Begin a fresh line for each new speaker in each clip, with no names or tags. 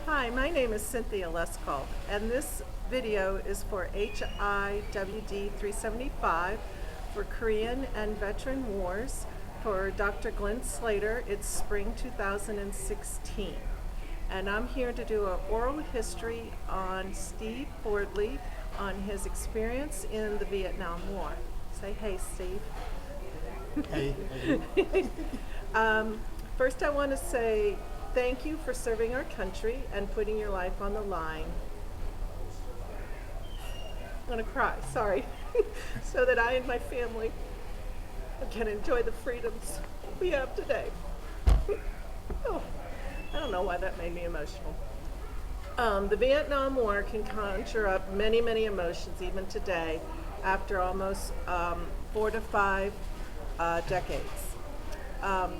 Hi, my name is Cynthia Leskold, and this video is for HIWD 375 for Korean and Veteran Wars for Dr. Glenn Slater. It's spring 2016. And I'm here to do an oral history on Steve Fordley on his experience in the Vietnam War. Say hey, Steve.
Hey.
First, I want to say thank you for serving our country and putting your life on the line. I'm going to cry, sorry. So that I and my family can enjoy the freedoms we have today. Oh, I don't know why that made me emotional. The Vietnam War can conjure up many, many emotions even today after almost 4 to 5 decades.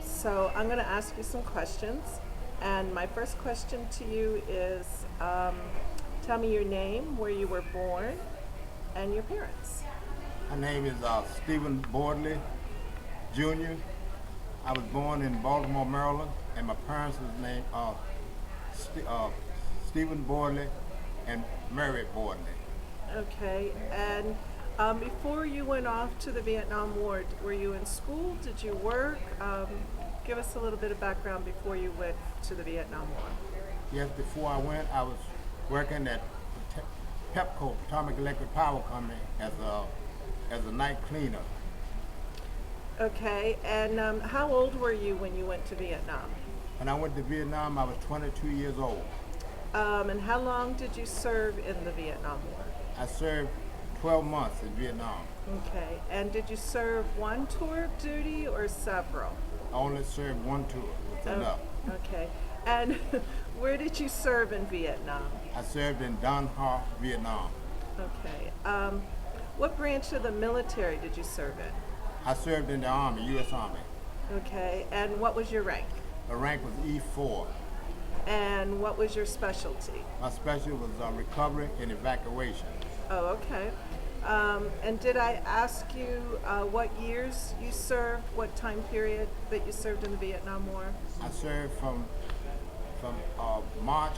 So I'm going to ask you some questions. And my first question to you is, tell me your name, where you were born, and your parents.
My name is Stephen Bordley Jr. I was born in Baltimore, Maryland, and my parents' name Stephen Bordley and Mary Bordley.
Okay, and before you went off to the Vietnam War, were you in school? Did you work? Give us a little bit of background before you went to the Vietnam War.
Yes, before I went, I was working at PEPCO, Atomic Electric Power Company, as a night cleaner.
Okay, and how old were you when you went to Vietnam?
When I went to Vietnam, I was 22 years old.
And how long did you serve in the Vietnam War?
I served 12 months in Vietnam.
Okay, and did you serve one tour of duty or several?
I only served one tour, was enough.
Okay, and where did you serve in Vietnam?
I served in Don Ha, Vietnam.
Okay, what branch of the military did you serve in?
I served in the Army, U.S. Army.
Okay, and what was your rank?
The rank was E4.
And what was your specialty?
My specialty was recovery and evacuation.
Oh, okay. And did I ask you what years you served, what time period that you served in the Vietnam War?
I served from March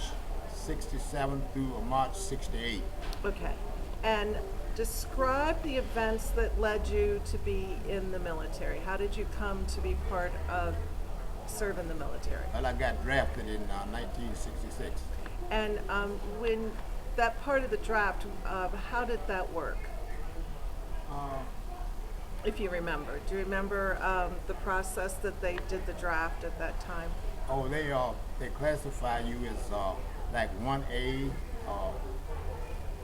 67 through March 68.
Okay. And describe the events that led you to be in the military. How did you come to be part of serving the military?
Well, I got drafted in 1966.
And when that part of the draft, how did that work? If you remember, do you remember the process that they did the draft at that time?
Oh, they classify you as like 1A,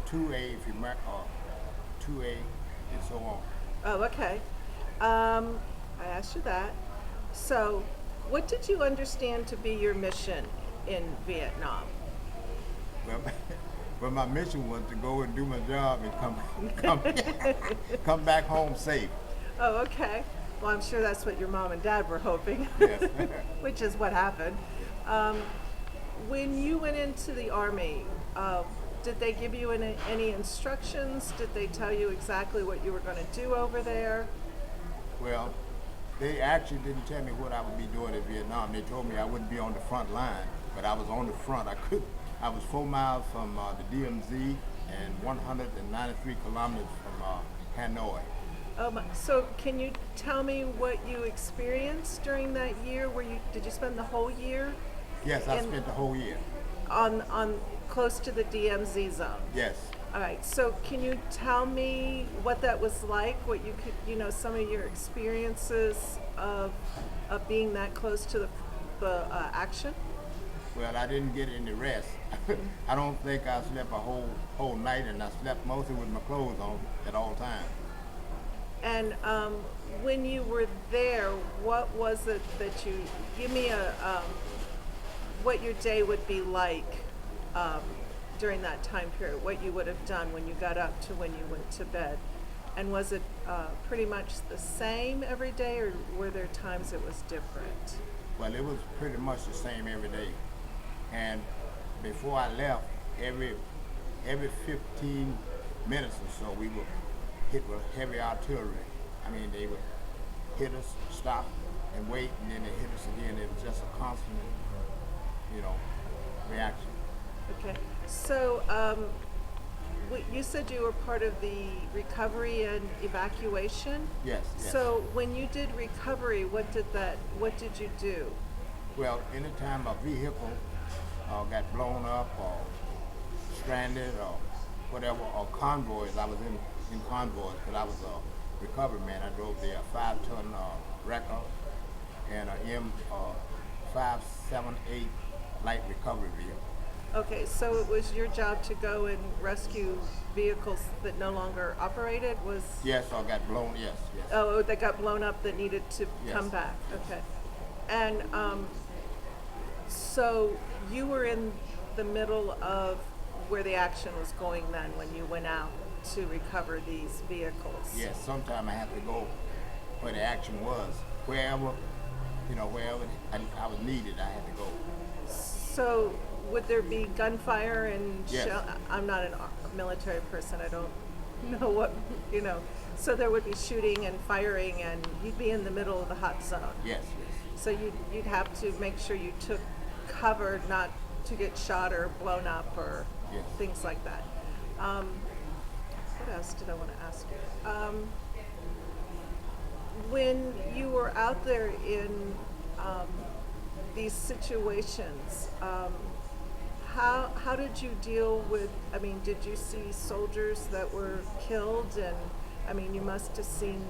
2A if you 2A, and so on.
Oh, okay. I asked you that. So, what did you understand to be your mission in Vietnam?
Well, well, my mission was to go and do my job and come back home safe.
Oh, okay. Well, I'm sure that's what your mom and dad were hoping,
Yes.
which is what happened. When you went into the Army, did they give you any instructions? Did they tell you exactly what you were going to do over there?
Well, they actually didn't tell me what I would be doing in Vietnam. They told me I wouldn't be on the front line, but I was on the front. I was 4 miles from the DMZ and 193 kilometers from Hanoi.
So can you tell me what you experienced during that year? Did you spend the whole year?
Yes, I spent the whole year.
On close to the DMZ zone?
Yes.
All right, so can you tell me what that was like, what you could, some of your experiences of being that close to the action?
Well, I didn't get any rest. I don't think I slept a whole night, and I slept mostly with my clothes on at all times.
And when you were there, what was it that you, give me what your day would be like during that time period, what you would have done when you got up to when you went to bed. And was it pretty much the same every day, or were there times it was different?
Well, it was pretty much the same every day. And before I left, every 15 minutes or so, we were hit with heavy artillery. I mean, they would hit us, stop, and wait, and then they hit us again. It was just a constant, reaction.
Okay. So, you said you were part of the recovery and evacuation.
Yes, yes.
So, when you did recovery, what did you do?
Well, anytime a vehicle got blown up or stranded or whatever, or convoys, I was in convoys because I was a recovery man. I drove the 5-ton wrecker and a M578 light recovery vehicle.
Okay, so it was your job to go and rescue vehicles that no longer operated? Was
Yes, or got blown, yes, yes.
Oh, that got blown up that needed to
Yes.
come back. Okay. And so you were in the middle of where the action was going then when you went out to recover these vehicles.
Yes, sometime I had to go where the action was. Wherever, wherever I was needed, I had to go.
So would there be gunfire and
Yes.
shell? I'm not a military person. I don't know what. So there would be shooting and firing, and you'd be in the middle of the hot zone.
Yes, yes.
So you'd have to make sure you took cover not to get shot or blown up or
Yes.
things like that. What else did I want to ask you? When you were out there in these situations, how did you deal with? I mean, did you see soldiers that were killed? And I mean, you must have seen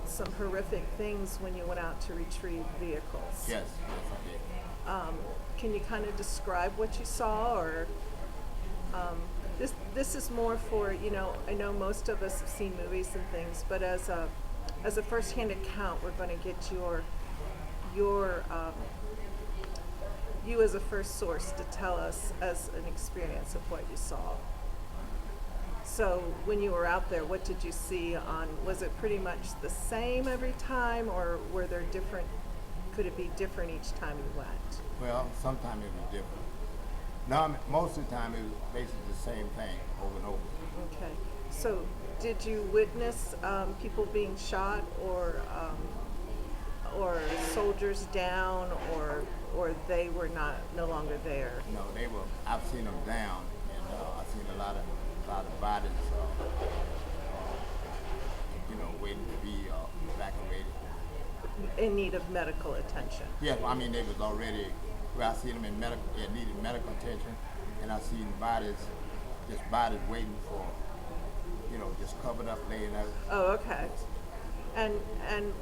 some horrific things when you went out to retrieve vehicles.
Yes, yes, I did.
Can you kind of describe what you saw, or this is more for I know most of us have seen movies and things, but as a first-hand account, we're going to get your you as a first source to tell us as an experience of what you saw. So when you were out there, what did you see was it pretty much the same every time, or were there could it be different each time you went?
Well, sometimes it was different. No, most of the time it was basically the same thing over and over.
Okay. So did you witness people being shot, or soldiers down, or they were no longer there?
No, they were. I've seen them down, and I've seen a lot of bodies, waiting to be evacuated.
In need of medical attention.
Yeah, I mean they was already. Well, I seen them in needed medical attention, and I seen bodies waiting for, just covered up, laying out.
Oh, okay. And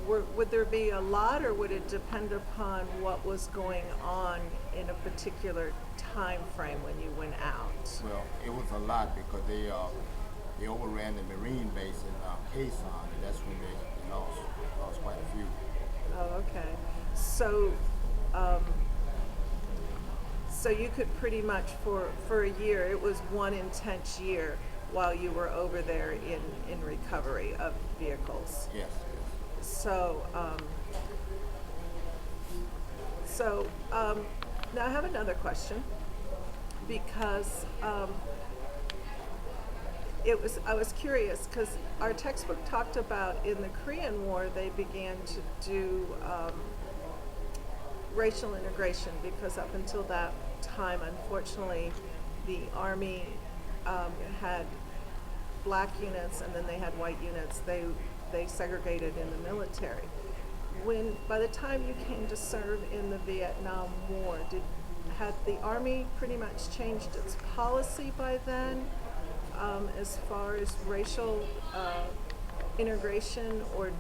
would there be a lot, or would it depend upon what was going on in a particular time frame when you went out?
Well, it was a lot because they overran the Marine base in Quezon, and that's when they lost quite a few.
Oh, okay. So, so you could pretty much for a year, it was one intense year while you were over there in recovery of vehicles.
Yes, yes.
So, now I have another question, because I was curious because our textbook talked about in the Korean War they began to do racial integration, because up until that time, unfortunately, the Army had black units and then they had white units. They segregated in the military. By the time you came to serve in the Vietnam War, had the Army pretty much changed its policy by then, as far as racial integration, or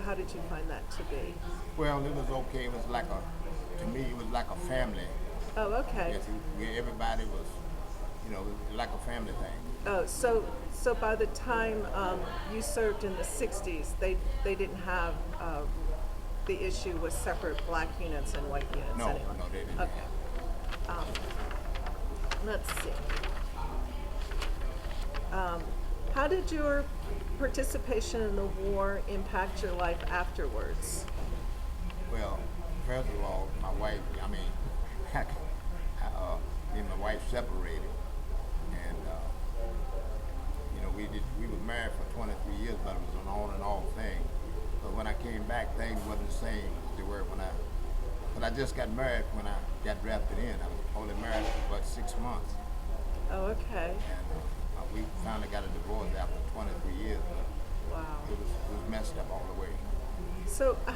how did you find that to be?
Well, it was okay. It was to me, it was like a family.
Oh, okay.
Yes, where everybody was, like a family thing.
Oh, so by the time you served in the 60s, they didn't have the issue with separate black units and white units
No,
anyway?
no, they didn't.
Okay. Let's see. How did your participation in the war impact your life afterwards?
Well, first of all, my wife, me and my wife separated, and we were married for 23 years, but it was an on and off thing. But when I came back, things wasn't the same as they were but I just got married when I got drafted in. I was only married for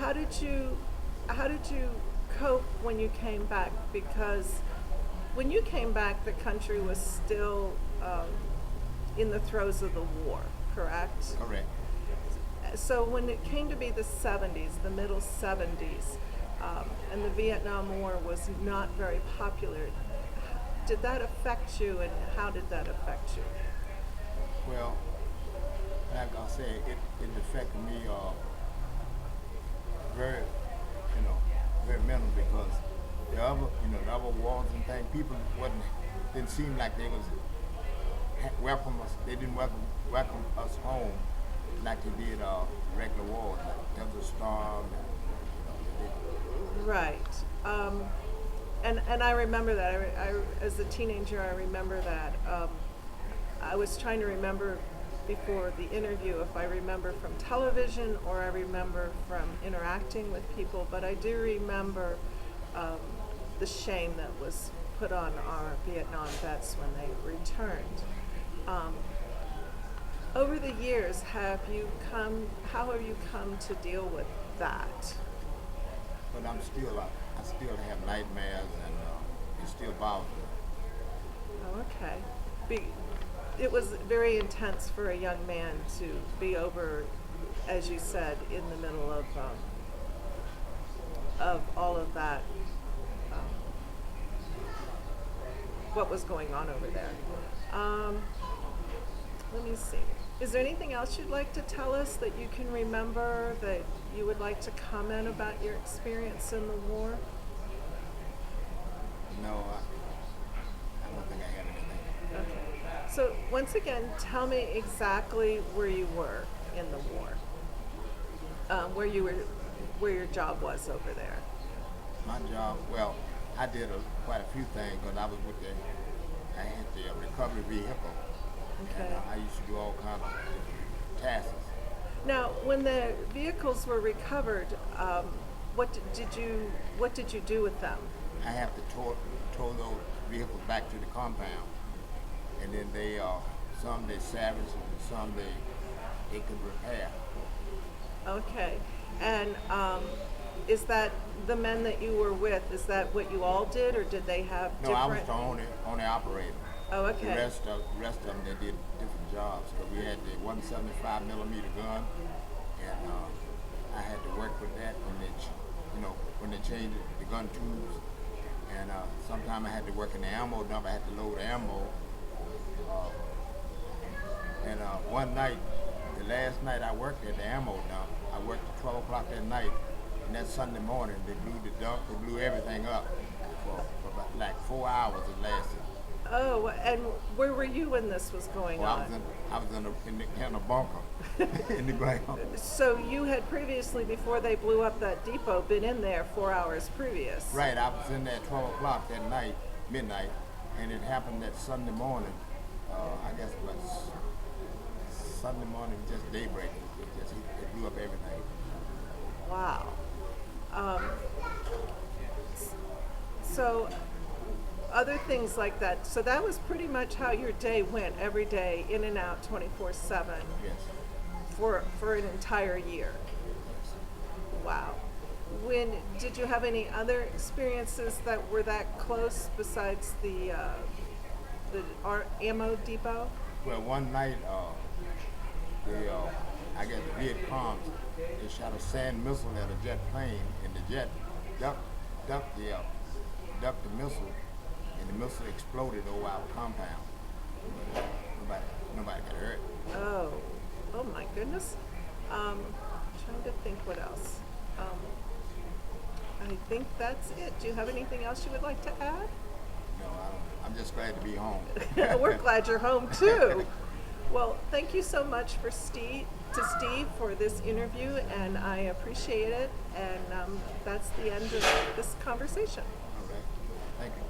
how did you cope when you came back? Because when you came back, the country was still in the throes of the war, correct?
Correct.
So when it came to be the 70s, the middle 70s, and the Vietnam War was not very popular, did that affect you, and how did that affect you?
Well, like I said, it affected me very, very mental because the other wars and things, people didn't seem like they was welcome us. They didn't welcome us home like they did regular wars, like Desert Storm.
Right. And I remember that. I as a teenager, I remember that. I was trying to remember before the interview if I remember from television or I remember from interacting with people, but I do remember the shame that was put on our Vietnam vets when they returned. Over the years, how have you come to deal with that?
But I still have nightmares, and it still bothers me.
Oh, okay. It was very intense for a young man to be over, as you said, in the middle of all of that, what was going on over there. Let me see. Is there anything else you'd like to tell us that you can remember that you would like to comment about your experience in the war?
No, I don't think I have anything.
Okay. So once again, tell me exactly where you were in the war, where your job was over there.
My job, well, I did quite a few things because I had the recovery vehicle.
Okay.
And I used to do all kinds of different tasks.
Now, when the vehicles were recovered, what did you do with them?
I have to tow those vehicles back to the compound, and then some they salvaged, and some they could repair.
Okay. And is that the men that you were with? Is that what you all did, or did they have
No,
different?
I was the only operator.
Oh, okay.
The rest of them, they did different jobs. Because we had the 175 millimeter gun, and I had to work with that when they changed the gun tubes. And sometimes I had to work in the ammo dump. I had to load ammo. And one night, the last night I worked at the ammo dump, I worked at 12 o'clock that night. And that Sunday morning, they blew the dump, they blew everything up for about like 4 hours it lasted.
Oh, and where were you when this was going
Well,
on?
I was in a bunker in the ground.
So you had previously, before they blew up that depot, been in there 4 hours previous.
Right, I was in there at 12 o'clock that night, midnight, and it happened that Sunday morning. I guess it was Sunday morning, just daybreak. It blew up everything.
Wow. So other things like that. So that was pretty much how your day went, every day, in and out, 24/7,
Yes.
for an entire year. Wow. Did you have any other experiences that were that close besides the ammo depot?
Well, one night, I guess the Viet Cong, they shot a sand missile at a jet plane, and the jet ducked the missile, and the missile exploded over our compound. Nobody got hurt.
Oh my goodness. Trying to think what else. I think that's it. Do you have anything else you would like to add?
No, I don't. I'm just glad to be home.
We're glad you're home too. Well, thank you so much to Steve for this interview, and I appreciate it. And that's the end of this conversation.
All right. Thank you.